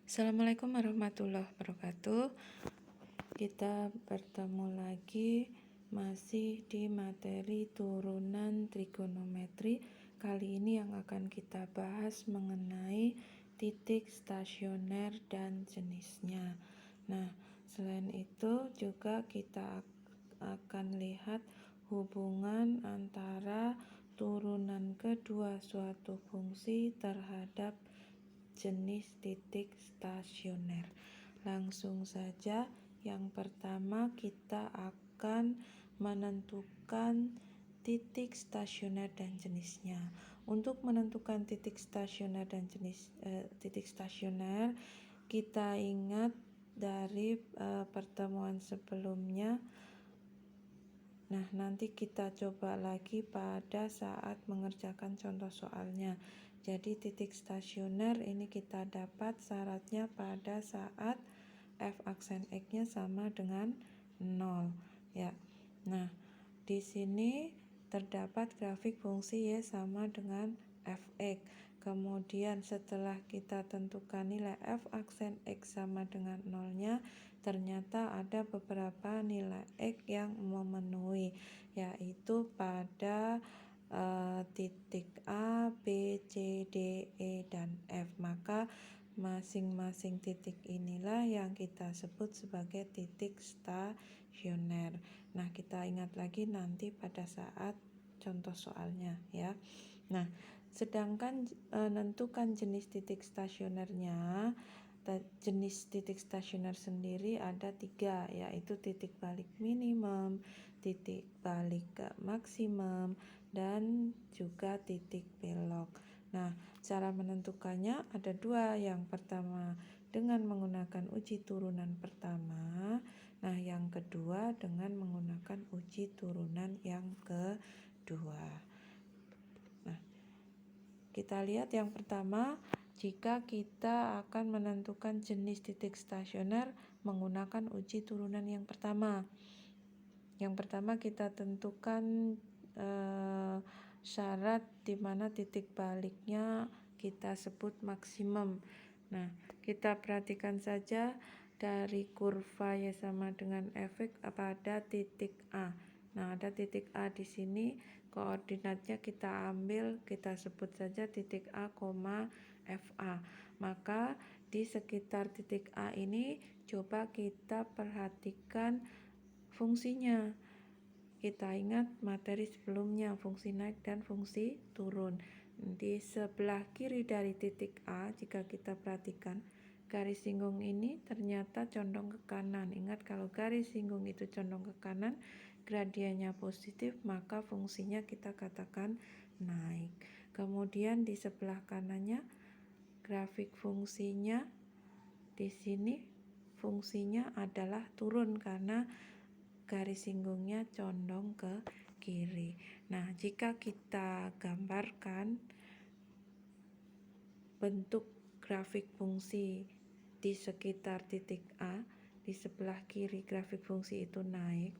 Assalamualaikum warahmatullahi wabarakatuh. Kita bertemu lagi masih di materi turunan trigonometri. Kali ini yang akan kita bahas mengenai titik stasioner dan jenisnya. Nah, selain itu juga kita akan lihat hubungan antara turunan kedua suatu fungsi terhadap jenis titik stasioner. Langsung saja, yang pertama kita akan menentukan titik stasioner dan jenisnya. Untuk menentukan titik stasioner dan jenis titik stasioner, kita ingat dari pertemuan sebelumnya. Nah, nanti kita coba lagi pada saat mengerjakan contoh soalnya. Jadi titik stasioner ini kita dapat syaratnya pada saat f aksen x-nya sama dengan 0 ya. Nah, di sini terdapat grafik fungsi y sama dengan fx. Kemudian setelah kita tentukan nilai f aksen x sama dengan 0-nya, ternyata ada beberapa nilai x yang memenuhi, yaitu pada titik A, B, C, D, E, dan F. Maka masing-masing titik inilah yang kita sebut sebagai titik stasioner. Nah, kita ingat lagi nanti pada saat contoh soalnya ya. Nah, sedangkan menentukan jenis titik stasionernya, jenis titik stasioner sendiri ada 3, yaitu titik balik minimum, titik balik maksimum, dan juga titik belok. Nah, cara menentukannya ada 2. Yang pertama dengan menggunakan uji turunan pertama. Nah, yang kedua dengan menggunakan uji turunan yang kedua. Nah, kita lihat yang pertama, jika kita akan menentukan jenis titik stasioner menggunakan uji turunan yang pertama. Yang pertama kita tentukan syarat di mana titik baliknya kita sebut maksimum. Nah, kita perhatikan saja dari kurva y sama dengan fx pada titik A. Nah, ada titik A di sini, koordinatnya kita ambil, kita sebut saja titik A, FA. Maka di sekitar titik A ini coba kita perhatikan fungsinya. Kita ingat materi sebelumnya, fungsi naik dan fungsi turun. Di sebelah kiri dari titik A, jika kita perhatikan, garis singgung ini ternyata condong ke kanan. Ingat, kalau garis singgung itu condong ke kanan, gradiennya positif, maka fungsinya kita katakan naik. Kemudian di sebelah kanannya, grafik fungsinya di sini fungsinya adalah turun karena garis singgungnya condong ke kiri. Nah, jika kita gambarkan bentuk grafik fungsi di sekitar titik A, di sebelah kiri grafik fungsi itu naik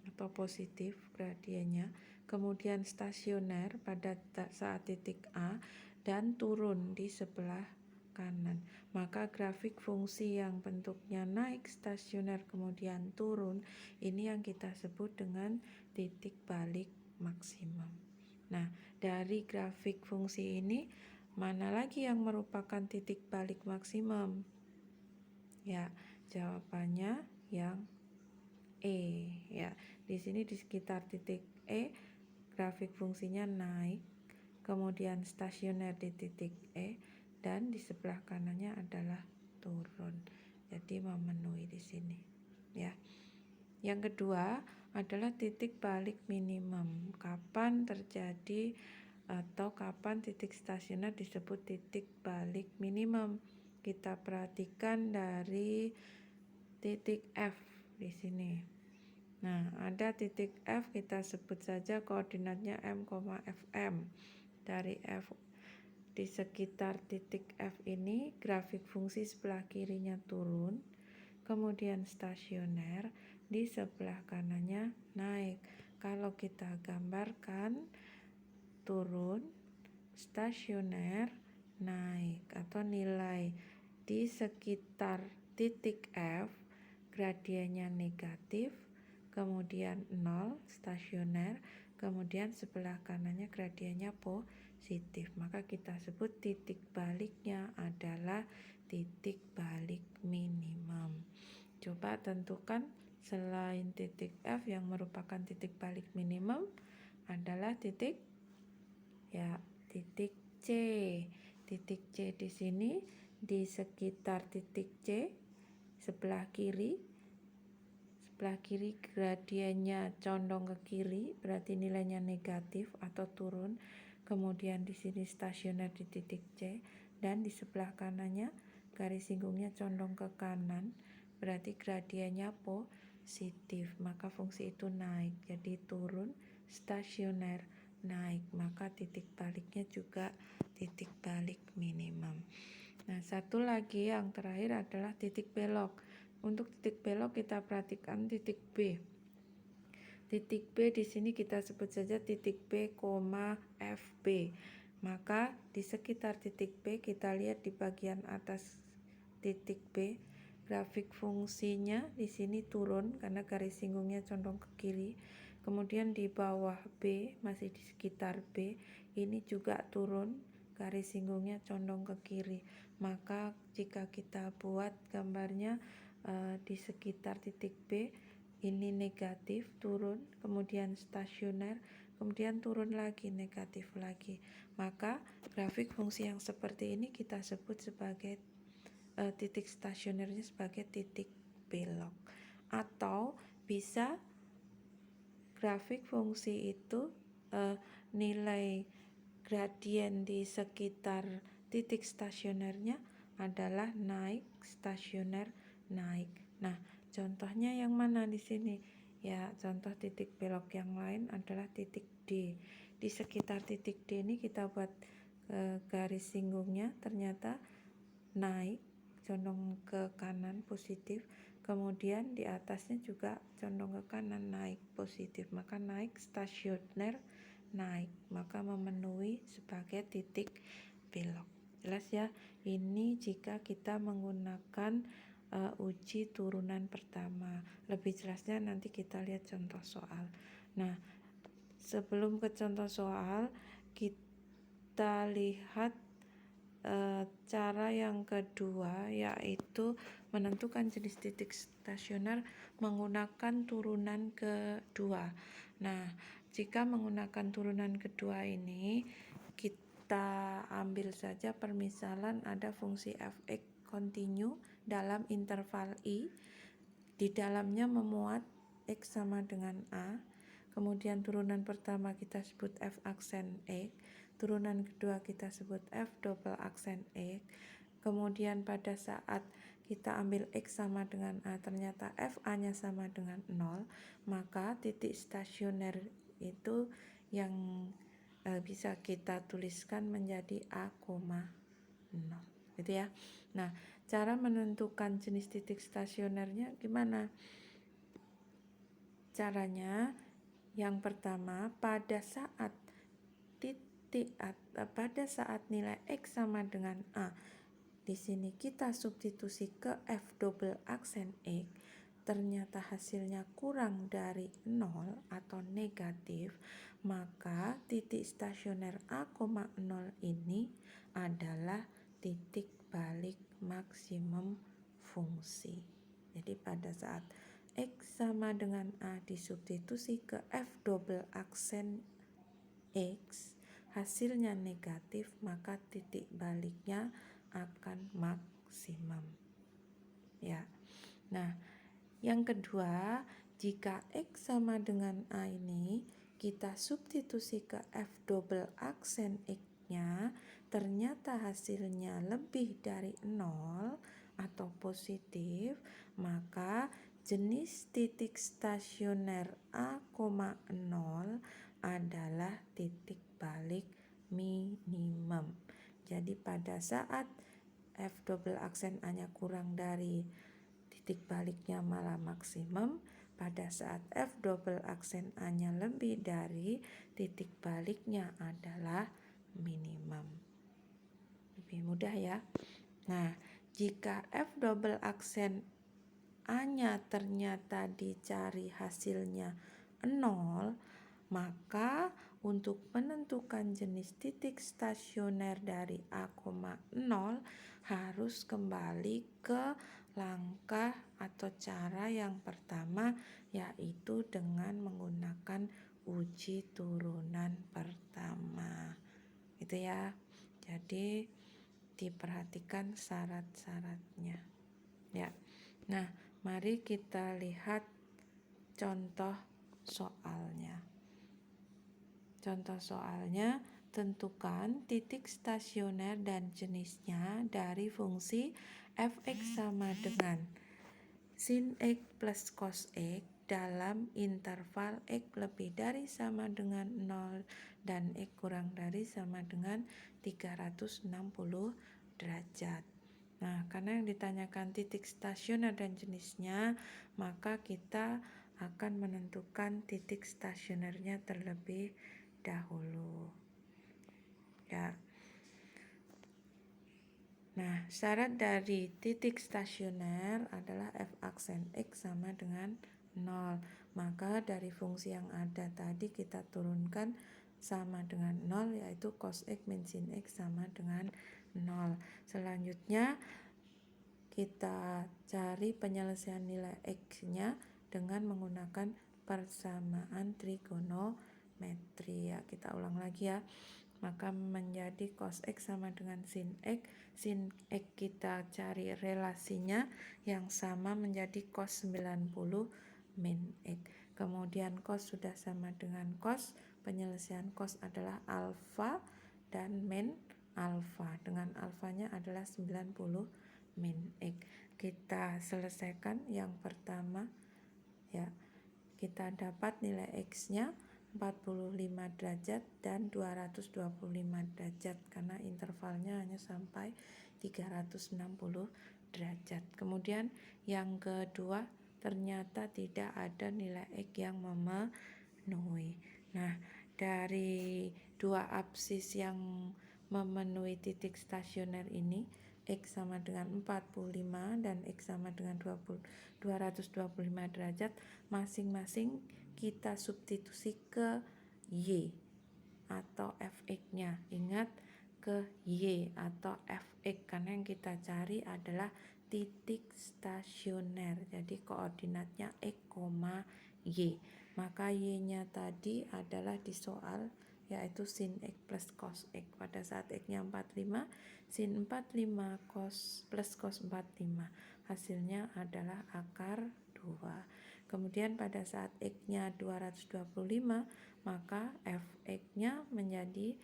atau positif gradiennya, kemudian stasioner pada saat titik A dan turun di sebelah kanan. Maka grafik fungsi yang bentuknya naik stasioner kemudian turun, ini yang kita sebut dengan titik balik maksimum. Nah, dari grafik fungsi ini mana lagi yang merupakan titik balik maksimum? Ya, jawabannya yang E ya. Di sini di sekitar titik E grafik fungsinya naik, kemudian stasioner di titik E, dan di sebelah kanannya adalah turun. Jadi memenuhi di sini ya. Yang kedua adalah titik balik minimum. Kapan terjadi atau kapan titik stasioner disebut titik balik minimum? Kita perhatikan dari titik F di sini. Nah, ada titik F, kita sebut saja koordinatnya M, Fm. Dari F di sekitar titik F ini grafik fungsi sebelah kirinya turun, kemudian stasioner, di sebelah kanannya naik. Kalau kita gambarkan turun, stasioner, naik, atau nilai di sekitar titik F gradiennya negatif, kemudian 0 stasioner, kemudian sebelah kanannya gradiennya positif. Maka kita sebut titik baliknya adalah titik balik minimum. Coba tentukan selain titik F yang merupakan titik balik minimum adalah titik C. Titik C di sini di sekitar titik C sebelah kiri gradiennya condong ke kiri, berarti nilainya negatif atau turun. Kemudian di sini stasioner di titik C, dan di sebelah kanannya garis singgungnya condong ke kanan, berarti gradiennya positif. Maka fungsi itu naik, jadi turun, stasioner, naik. Maka titik baliknya juga titik balik minimum. Nah, satu lagi yang terakhir adalah titik belok. Untuk titik belok kita perhatikan titik B. Titik B di sini kita sebut saja titik B, FB. Maka di sekitar titik B kita lihat di bagian atas titik B, grafik fungsinya di sini turun karena garis singgungnya condong ke kiri. Kemudian di bawah B, masih di sekitar B, ini juga turun, garis singgungnya condong ke kiri. Maka jika kita buat gambarnya di sekitar titik B, ini negatif, turun, kemudian stasioner, kemudian turun lagi, negatif lagi. Maka grafik fungsi yang seperti ini kita sebut sebagai titik stasionernya sebagai titik belok. Atau bisa grafik fungsi itu nilai gradien di sekitar titik stasionernya adalah naik, stasioner, naik. Nah, contohnya yang mana di sini? Ya, contoh titik belok yang lain adalah titik D. Di sekitar titik D ini kita buat garis singgungnya ternyata naik, condong ke kanan positif. Kemudian di atasnya juga condong ke kanan, naik positif. Maka naik, stasioner, naik. Maka memenuhi sebagai titik belok. Jelas ya? Ini jika kita menggunakan uji turunan pertama. Lebih jelasnya nanti kita lihat contoh soal. Nah, sebelum ke contoh soal, kita lihat cara yang kedua, yaitu menentukan jenis titik stasioner menggunakan turunan kedua. Nah, jika menggunakan turunan kedua ini, kita ambil saja permisalan ada fungsi fx kontinu dalam interval i, di dalamnya memuat x sama dengan a. Kemudian turunan pertama kita sebut f aksen x, turunan kedua kita sebut f double aksen x. Kemudian pada saat kita ambil x sama dengan a, ternyata fa-nya sama dengan 0, maka titik stasioner itu yang bisa kita tuliskan menjadi a, 0. Gitu ya. Nah, cara menentukan jenis titik stasionernya gimana? Caranya yang pertama, pada saat nilai x sama dengan a, di sini kita substitusi ke f double aksen x, ternyata hasilnya kurang dari 0 atau negatif, maka titik stasioner a, 0 ini adalah titik balik maksimum fungsi. Jadi pada saat x sama dengan a disubstitusi ke f double aksen x, hasilnya negatif, maka titik baliknya akan maksimum. Ya. Nah, yang kedua, jika x sama dengan a ini kita substitusi ke f double aksen x-nya, ternyata hasilnya lebih dari 0 atau positif, maka jenis titik stasioner a, 0 adalah titik balik minimum. Jadi pada saat f double aksen a-nya kurang dari titik baliknya malah maksimum, pada saat f double aksen a-nya lebih dari titik baliknya adalah minimum. Lebih mudah ya. Nah, Jika F double aksen A-nya ternyata dicari hasilnya 0, maka untuk menentukan jenis titik stasioner dari A, 0 harus kembali ke langkah atau cara yang pertama, yaitu dengan menggunakan uji turunan pertama. Gitu ya. Jadi diperhatikan syarat-syaratnya. Ya. Nah, mari kita lihat contoh soalnya. Contoh soalnya, tentukan titik stasioner dan jenisnya dari fungsi f(x) sama dengan sin x plus cos x dalam interval x lebih dari sama dengan 0 dan x kurang dari sama dengan 360 derajat. Nah, karena yang ditanyakan titik stasioner dan jenisnya, maka kita akan menentukan titik stasionernya terlebih dahulu. Ya. Nah, syarat dari titik stasioner adalah f aksen x sama dengan 0. Maka dari fungsi yang ada tadi kita turunkan sama dengan 0, yaitu cos x min sin x sama dengan 0. Selanjutnya kita cari penyelesaian nilai x-nya dengan menggunakan persamaan trigonometri. Ya, kita ulang lagi ya. Maka menjadi cos x sama dengan sin x. Sin x kita cari relasinya yang sama menjadi cos 90 min x. Kemudian cos sudah sama dengan cos, penyelesaian cos adalah alfa dan min alfa. Dengan alfanya adalah 90 min x. Kita selesaikan yang pertama ya. Kita dapat nilai x-nya 45 derajat dan 225 derajat karena intervalnya hanya sampai 360 derajat. Kemudian yang kedua, ternyata tidak ada nilai x yang memenuhi. Nah, dari dua absis yang memenuhi titik stasioner ini, x sama dengan 45 dan x sama dengan 225 derajat, masing-masing kita substitusi ke y atau fx-nya. Ingat, ke y atau fx karena yang kita cari adalah titik stasioner. Jadi koordinatnya x, y. Maka y-nya tadi adalah di soal yaitu sin x plus cos x. Pada saat x-nya 45, sin 45 cos plus cos 45. Hasilnya adalah akar 2. Kemudian pada saat x-nya 225, maka fx-nya menjadi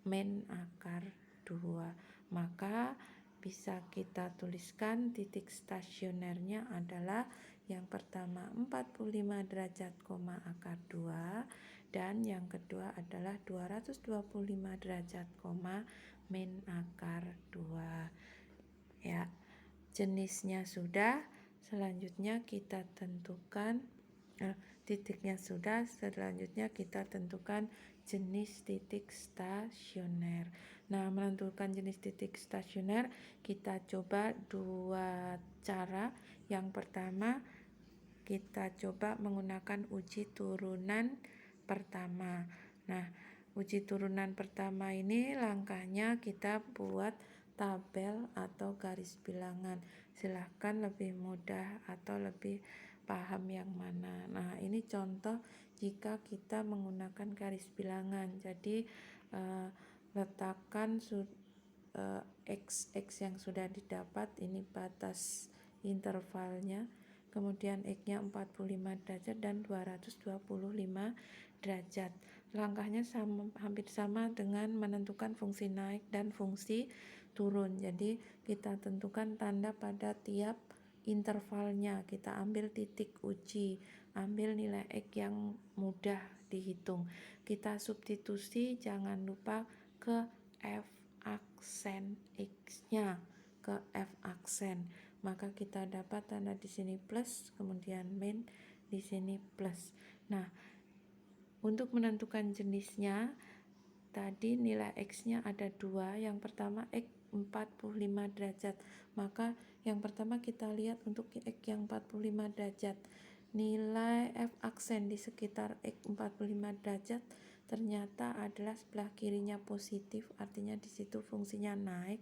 min akar 2. Maka bisa kita tuliskan titik stasionernya adalah yang pertama 45 derajat, akar 2, dan yang kedua adalah 225 derajat, min akar 2. Ya, jenisnya sudah. Selanjutnya kita tentukan titiknya sudah. Selanjutnya kita tentukan jenis titik stasioner. Nah, menentukan jenis titik stasioner kita coba dua cara. Yang pertama, kita coba menggunakan uji turunan pertama. Nah, uji turunan pertama ini langkahnya kita buat tabel atau garis bilangan. Silahkan lebih mudah atau lebih paham yang mana. Nah, ini contoh jika kita menggunakan garis bilangan. Jadi letakkan x yang sudah didapat, ini batas intervalnya. Kemudian x-nya 45 derajat dan 225 derajat. Langkahnya hampir sama dengan menentukan fungsi naik dan fungsi turun. Jadi kita tentukan tanda pada tiap intervalnya. Kita ambil titik uji, ambil nilai x yang mudah dihitung. Kita substitusi, jangan lupa ke f aksen x-nya, ke f aksen. Maka kita dapat tanda di sini plus, kemudian min, di sini plus. Nah, untuk menentukan jenisnya, tadi nilai x-nya ada dua. Yang pertama x 45 derajat. Maka yang pertama kita lihat untuk X yang 45 derajat. Nilai F aksen di sekitar X 45 derajat ternyata adalah sebelah kirinya positif, artinya di situ fungsinya naik.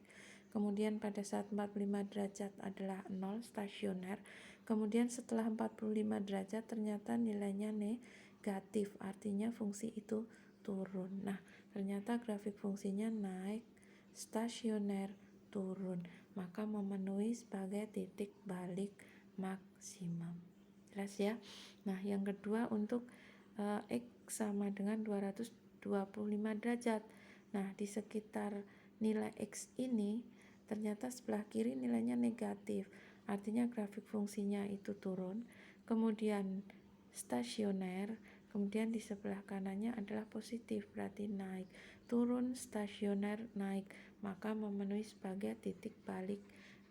Kemudian pada saat 45 derajat adalah 0, stasioner. Kemudian setelah 45 derajat ternyata nilainya negatif, artinya fungsi itu turun. Nah, ternyata grafik fungsinya naik, stasioner, turun. Maka memenuhi sebagai titik balik maksimum. Jelas ya? Nah, yang kedua untuk X sama dengan 225 derajat. Nah, di sekitar nilai X ini ternyata sebelah kiri nilainya negatif, artinya grafik fungsinya itu turun. Kemudian stasioner, kemudian di sebelah kanannya adalah positif, berarti naik. Turun, stasioner, naik, maka memenuhi sebagai titik balik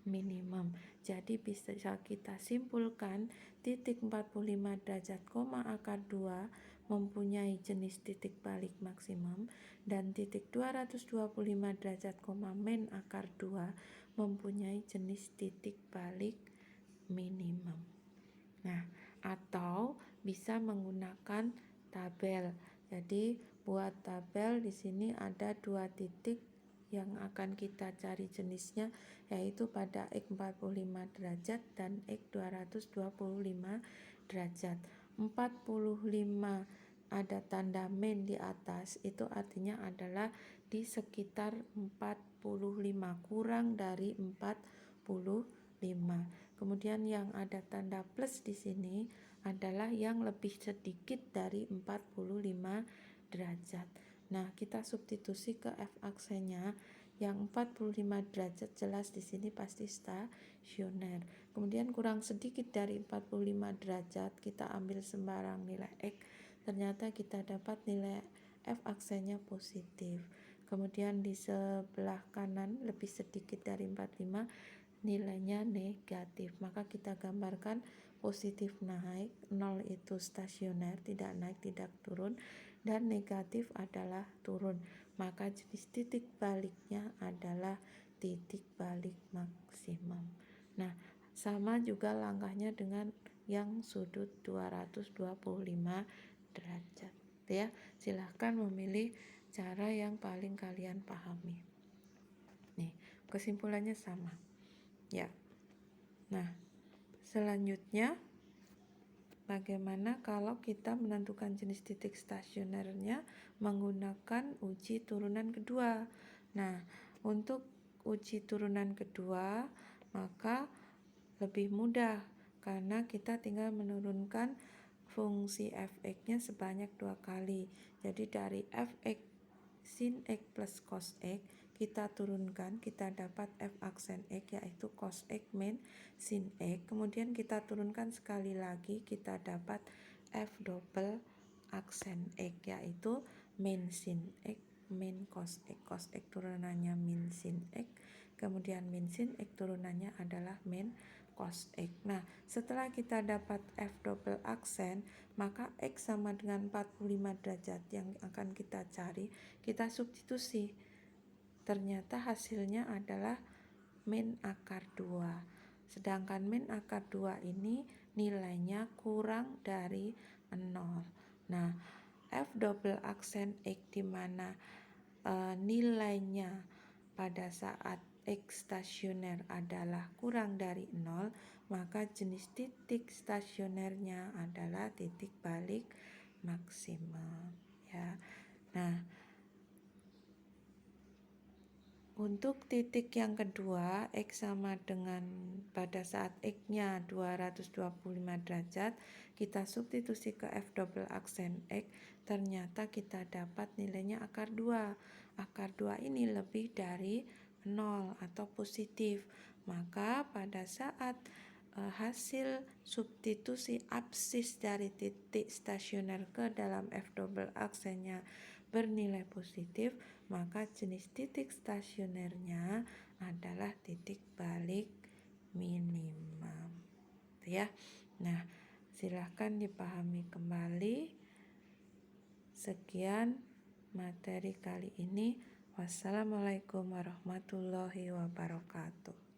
minimum. Jadi bisa kita simpulkan titik 45 derajat, akar 2 mempunyai jenis titik balik maksimum, dan titik 225 derajat, min akar 2 mempunyai jenis titik balik minimum. Nah, atau bisa menggunakan tabel. Jadi buat tabel di sini ada 2 titik yang akan kita cari jenisnya, yaitu pada X 45 derajat dan X 225 derajat. 45 ada tanda min di atas, itu artinya adalah di sekitar 45, kurang dari 45. Kemudian yang ada tanda plus di sini adalah yang lebih sedikit dari 45 derajat. Nah, kita substitusi ke F aksennya. Yang 45 derajat jelas di sini pasti stasioner. Kemudian kurang sedikit dari 45 derajat, kita ambil sembarang nilai X. Ternyata kita dapat nilai F aksennya positif. Kemudian di sebelah kanan lebih sedikit dari 45, nilainya negatif. Maka kita gambarkan positif naik, 0 itu stasioner, tidak naik, tidak turun, dan negatif adalah turun. Maka jenis titik baliknya adalah titik balik maksimum. Nah, sama juga langkahnya dengan yang sudut 225 derajat. Ya, silahkan memilih cara yang paling kalian pahami. Nih, kesimpulannya sama. Ya. Nah, selanjutnya bagaimana kalau kita menentukan jenis titik stasionernya menggunakan uji turunan kedua? Nah, untuk uji turunan kedua maka lebih mudah karena kita tinggal menurunkan fungsi f(x)-nya sebanyak 2 kali. Jadi dari f(x) sin x plus cos x kita turunkan, kita dapat f aksen x yaitu cos x min sin x. Kemudian kita turunkan sekali lagi, kita dapat f double aksen x yaitu min sin x min cos x. Cos x turunannya min sin x, kemudian min sin x turunannya adalah min cos x. Nah, setelah kita dapat f double aksen, maka x sama dengan 45 derajat yang akan kita cari, kita substitusi. Ternyata hasilnya adalah min akar 2. Sedangkan min akar 2 ini nilainya kurang dari 0. Nah, f double aksen x di mana nilainya pada saat X stasioner adalah kurang dari 0, maka jenis titik stasionernya adalah titik balik maksimum. Ya. Nah, untuk titik yang kedua, X sama dengan pada saat X-nya 225 derajat, kita substitusi ke F double aksen X, ternyata kita dapat nilainya akar 2. Akar 2 ini lebih dari 0 atau positif. Maka pada saat hasil substitusi absis dari titik stasioner ke dalam F double aksennya bernilai positif, maka jenis titik stasionernya adalah titik balik minimum. Ya. Nah, silahkan dipahami kembali. Sekian materi kali ini. Wassalamualaikum warahmatullahi wabarakatuh.